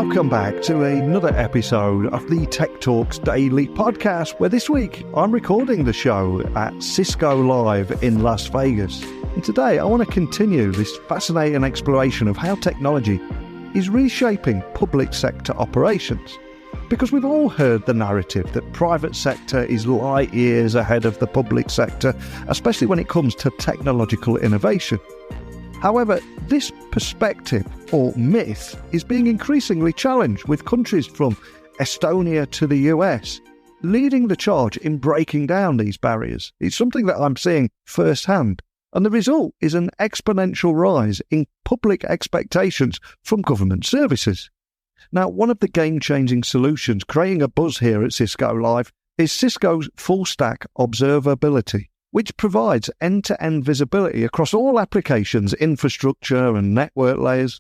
Welcome back to another episode of the Tech Talks Daily podcast, where this week I'm recording the show at Cisco Live in Las Vegas. And today I want to continue this fascinating exploration of how technology is reshaping public sector operations. Because we've all heard the narrative that private sector is light years ahead of the public sector, especially when it comes to technological innovation. However, this perspective or myth is being increasingly challenged, with countries from Estonia to the US leading the charge in breaking down these barriers. It's something that I'm seeing firsthand, and the result is an exponential rise in public expectations from government services. Now, one of the game-changing solutions creating a buzz here at Cisco Live is Cisco's full-stack observability, which provides end-to-end visibility across all applications, infrastructure and network layers.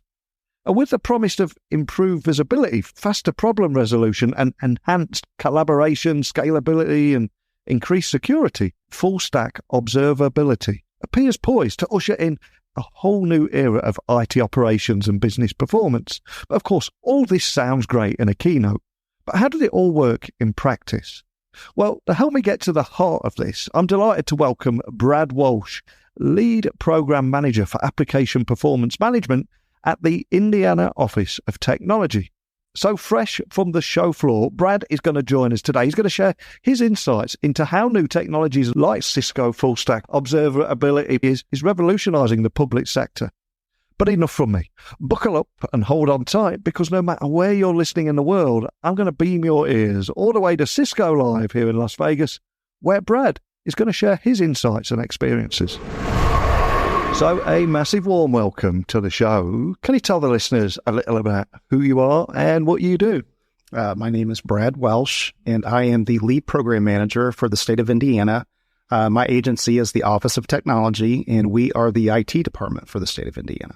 And with the promise of improved visibility, faster problem resolution and enhanced collaboration, scalability and increased security, full-stack observability appears poised to usher in a whole new era of IT operations and business performance. But of course, all this sounds great in a keynote, but how does it all work in practice? Well, to help me get to the heart of this, I'm delighted to welcome Brad Walsh, Lead Program Manager for Application Performance Management at the Indiana Office of Technology. So fresh from the show floor, Brad is going to join us today. He's going to share his insights into how new technologies like Cisco Full Stack Observability is revolutionizing the public sector. But enough from me. Buckle up and hold on tight, because no matter where you're listening in the world, I'm going to beam your ears all the way to Cisco Live here in Las Vegas, where Brad is going to share his insights and experiences. So a massive warm welcome to the show. Can you tell the listeners a little about who you are and what you do? My name is Brad Walsh, and I am the Lead Program Manager for the state of Indiana. My agency is the Office of Technology, and we are the IT department for the state of Indiana.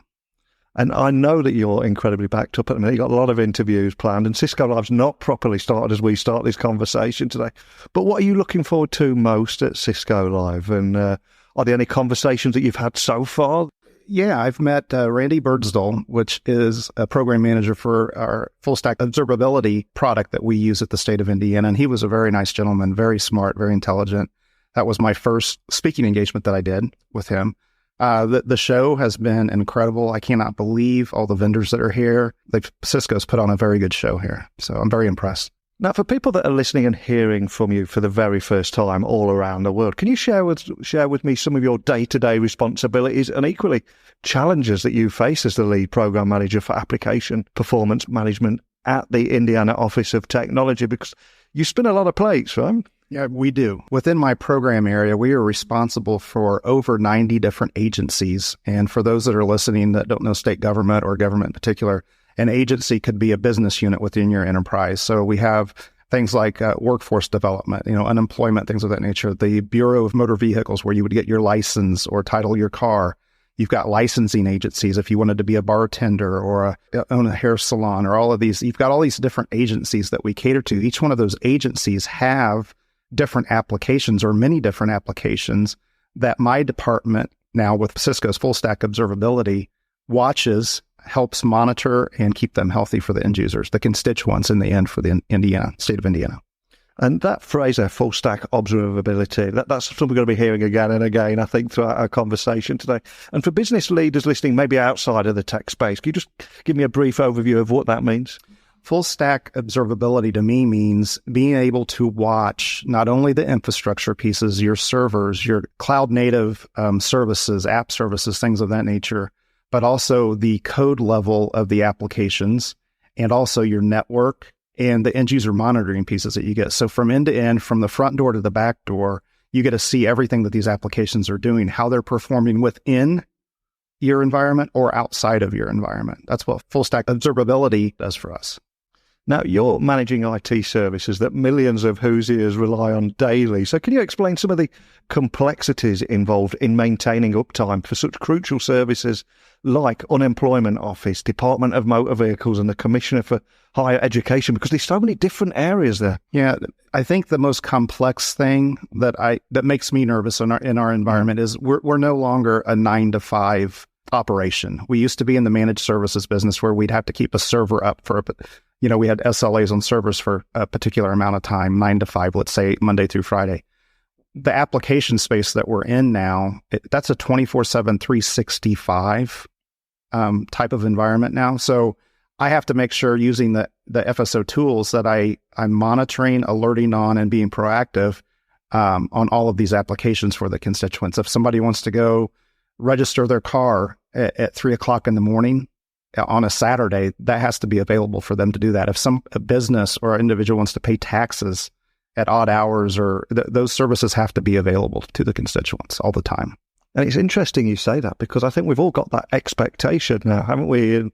And I know that you're incredibly backed up at the minute. You've got a lot of interviews planned, and Cisco Live's not properly started as we start this conversation today. But what are you looking forward to most at Cisco Live? And are there any conversations that you've had so far? Yeah, I've met Randy Birdsdall, which is a program manager for our full-stack observability product that we use at the state of Indiana. And he was a very nice gentleman, very smart, very intelligent. That was my first speaking engagement that I did with him. The show has been incredible. I cannot believe all the vendors that are here. Cisco's put on a very good show here, so I'm very impressed. Now, for people that are listening and hearing from you for the very first time all around the world, can you share with me some of your day-to-day responsibilities and equally challenges that you face as the lead program manager for application performance management at the Indiana Office of Technology? Because you spin a lot of plates, right? Yeah, we do. Within my program area, we are responsible for over 90 different agencies. And for those that are listening that don't know state government or government in particular, an agency could be a business unit within your enterprise. So we have things like workforce development, unemployment, things of that nature. The Bureau of Motor Vehicles, where you would get your license or title your car. You've got licensing agencies if you wanted to be a bartender or own a hair salon or all of these. You've got all these different agencies that we cater to. Each one of those agencies have different applications or many different applications that my department, now with Cisco's full stack observability, watches, helps monitor and keep them healthy for the end users, the constituents in the end for the state of Indiana. And that phrase there, full stack observability, that's something we're going to be hearing again and again, I think, throughout our conversation today. And for business leaders listening, maybe outside of the tech space, can you just give me a brief overview of what that means? Full stack observability to me means being able to watch not only the infrastructure pieces, your servers, your cloud native services, app services, things of that nature, but also the code level of the applications and also your network and the end user monitoring pieces that you get. So from end to end, from the front door to the back door, you get to see everything that these applications are doing, how they're performing within your environment or outside of your environment. That's what full stack observability does for us. Now, you're managing IT services that millions of Hoosiers rely on daily. So can you explain some of the complexities involved in maintaining uptime for such crucial services like Unemployment Office, Department of Motor Vehicles, and the Commissioner for Higher Education? Because there's so many different areas there. Yeah, I think the most complex thing that makes me nervous in our environment is we're no longer a 9 to 5 operation. We used to be in the managed services business where we'd have to keep a server up we had SLAs on servers for a particular amount of time, 9 to 5, let's say Monday through Friday. The application space that we're in now, that's a 24/7, 365 type of environment now. So I have to make sure using the FSO tools that I'm monitoring, alerting on, and being proactive on all of these applications for the constituents. If somebody wants to go register their car at 3:00 in the morning on a Saturday, that has to be available for them to do that. If a business or an individual wants to pay taxes at odd hours, or those services have to be available to the constituents all the time. And it's interesting you say that, because I think we've all got that expectation now, haven't we,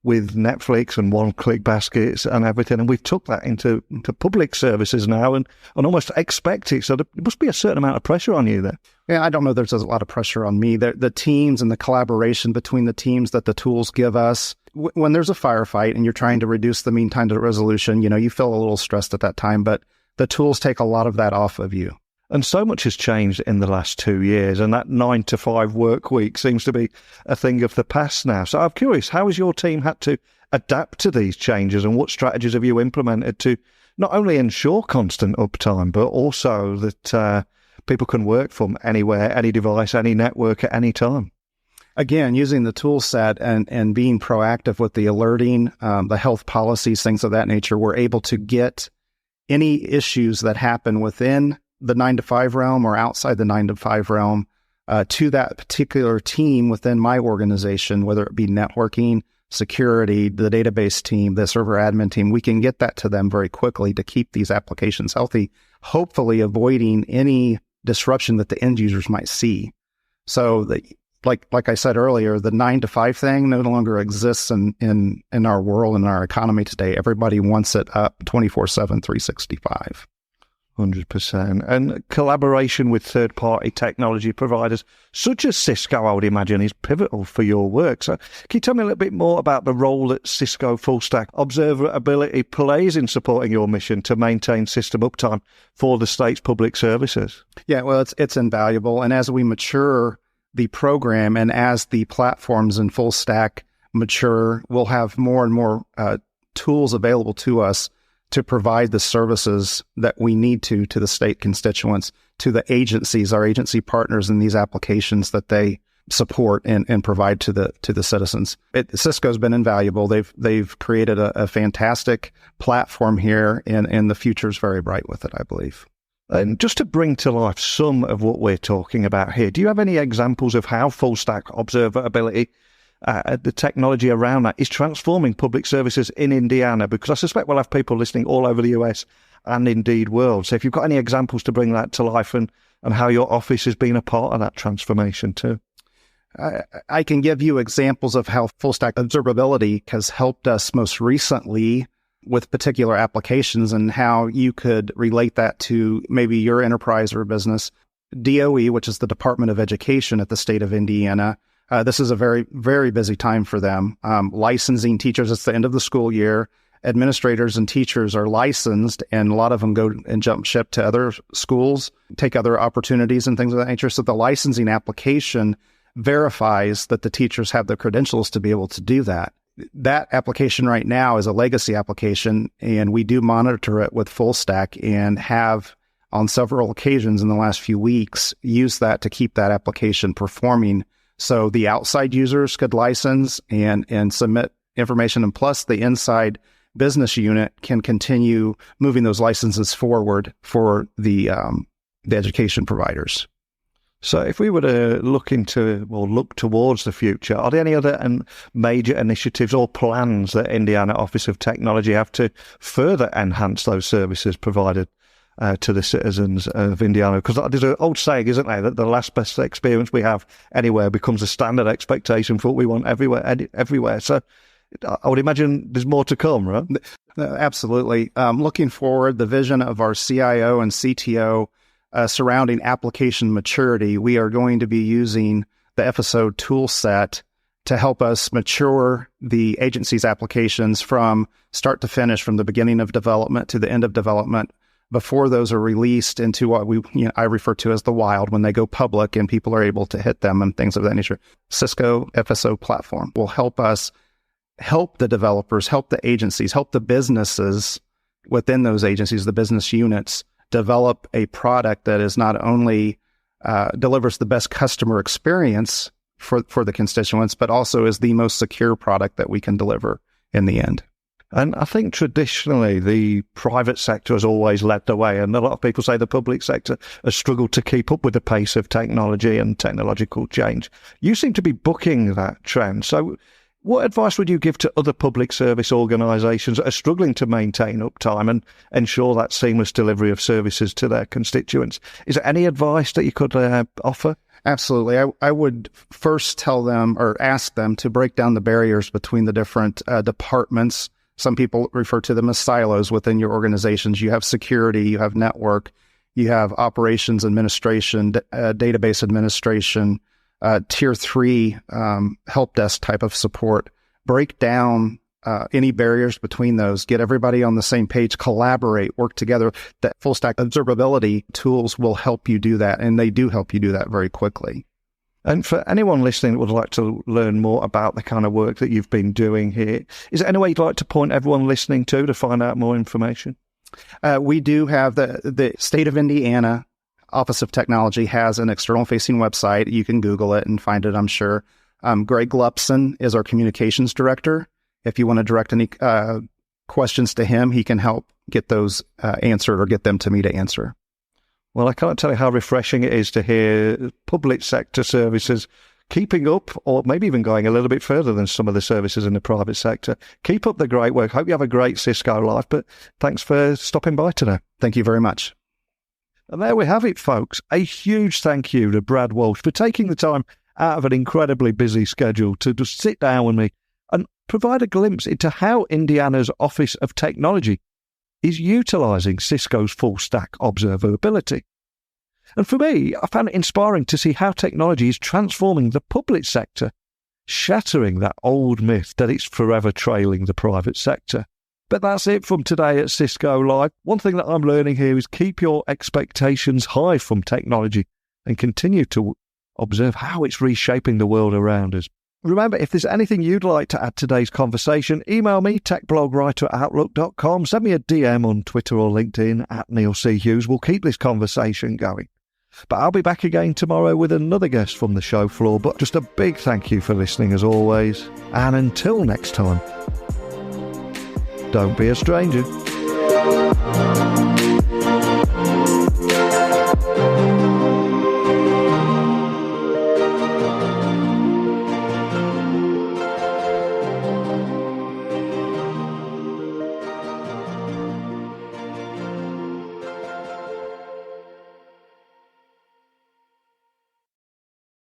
with Netflix and one-click baskets and everything, and we've took that into public services now and almost expect it. So there must be a certain amount of pressure on you there. Yeah, I don't know there's a lot of pressure on me. The teams and the collaboration between the teams that the tools give us, when there's a firefight and you're trying to reduce the mean time to resolution, you feel a little stressed at that time, but the tools take a lot of that off of you. And so much has changed in the last 2 years, and that 9 to 5 work week seems to be a thing of the past now. So I'm curious, how has your team had to adapt to these changes, and what strategies have you implemented to not only ensure constant uptime, but also that people can work from anywhere, any device, any network at any time? Again, using the tool set and being proactive with the alerting, the health policies, things of that nature, we're able to get any issues that happen within the 9 to 5 realm or outside the 9 to 5 realm to that particular team within my organization, whether it be networking, security, the database team, the server admin team. We can get that to them very quickly to keep these applications healthy, hopefully avoiding any disruption that the end users might see. So like I said earlier, the 9 to 5 thing no longer exists in our world and our economy today. Everybody wants it up 24/7, 365. 100%. And collaboration with third-party technology providers, such as Cisco, I would imagine, is pivotal for your work. So can you tell me a little bit more about the role that Cisco full-stack observability plays in supporting your mission to maintain system uptime for the state's public services? Yeah, well, it's invaluable. And as we mature the program and as the platforms in full stack mature, we'll have more and more tools available to us to provide the services that we need to the state constituents, to the agencies, our agency partners in these applications that they support and provide to the citizens. Cisco's been invaluable. They've created a fantastic platform here, and the future's very bright with it, I believe. And just to bring to life some of what we're talking about here, do you have any examples of how full stack observability, the technology around that, is transforming public services in Indiana? Because I suspect we'll have people listening all over the US and indeed world. So if you've got any examples to bring that to life and how your office has been a part of that transformation too. I can give you examples of how full stack observability has helped us most recently with particular applications and how you could relate that to maybe your enterprise or business. DOE, which is the Department of Education at the state of Indiana, this is a very, very busy time for them. Licensing teachers, it's the end of the school year. Administrators and teachers are licensed, and a lot of them go and jump ship to other schools, take other opportunities and things of that nature. So the licensing application verifies that the teachers have the credentials to be able to do that. That application right now is a legacy application, and we do monitor it with full stack and have on several occasions in the last few weeks used that to keep that application performing. So the outside users could license and submit information, and plus the inside business unit can continue moving those licenses forward for the education providers. So if we were to look towards the future, are there any other major initiatives or plans that Indiana Office of Technology have to further enhance those services provided to the citizens of Indiana? Because there's an old saying, isn't there, that the last best experience we have anywhere becomes a standard expectation for what we want everywhere. So I would imagine there's more to come, right? Absolutely. Looking forward, the vision of our CIO and CTO surrounding application maturity, we are going to be using the FSO tool set to help us mature the agency's applications from start to finish, from the beginning of development to the end of development, before those are released into what I refer to as the wild, when they go public and people are able to hit them and things of that nature. Cisco FSO platform will help us help the developers, help the agencies, help the businesses within those agencies, the business units, develop a product that is not only delivers the best customer experience for the constituents, but also is the most secure product that we can deliver in the end. And I think traditionally the private sector has always led the way, and a lot of people say the public sector has struggled to keep up with the pace of technology and technological change. You seem to be bucking that trend. So what advice would you give to other public service organisations that are struggling to maintain uptime and ensure that seamless delivery of services to their constituents? Is there any advice that you could offer? Absolutely. I would first tell them or ask them to break down the barriers between the different departments. Some people refer to them as silos within your organizations. You have security, you have network, you have operations administration, database administration, tier 3 help desk type of support. Break down any barriers between those, get everybody on the same page, collaborate, work together. That full stack observability tools will help you do that, and they do help you do that very quickly. And for anyone listening that would like to learn more about the kind of work that you've been doing here, is there any way you'd like to point everyone listening to find out more information? We do have the State of Indiana Office of Technology has an external-facing website. You can Google it and find it, I'm sure. Greg Lupson is our communications director. If you want to direct any questions to him, he can help get those answered or get them to me to answer. Well, I can't tell you how refreshing it is to hear public sector services keeping up, or maybe even going a little bit further than some of the services in the private sector. Keep up the great work. Hope you have a great Cisco life, but thanks for stopping by today. Thank you very much. And there we have it, folks. A huge thank you to Brad Walsh for taking the time out of an incredibly busy schedule to just sit down with me and provide a glimpse into how Indiana's Office of Technology is utilising Cisco's full-stack observability. And for me, I found it inspiring to see how technology is transforming the public sector, shattering that old myth that it's forever trailing the private sector. But that's it from today at Cisco Live. One thing that I'm learning here is keep your expectations high from technology and continue to observe how it's reshaping the world around us. Remember, if there's anything you'd like to add to today's conversation, email me, techblogwriter@outlook.com, send me a DM on Twitter or LinkedIn @NeilCHughes. We'll keep this conversation going. But I'll be back again tomorrow with another guest from the show floor. But just a big thank you for listening as always. And until next time, don't be a stranger.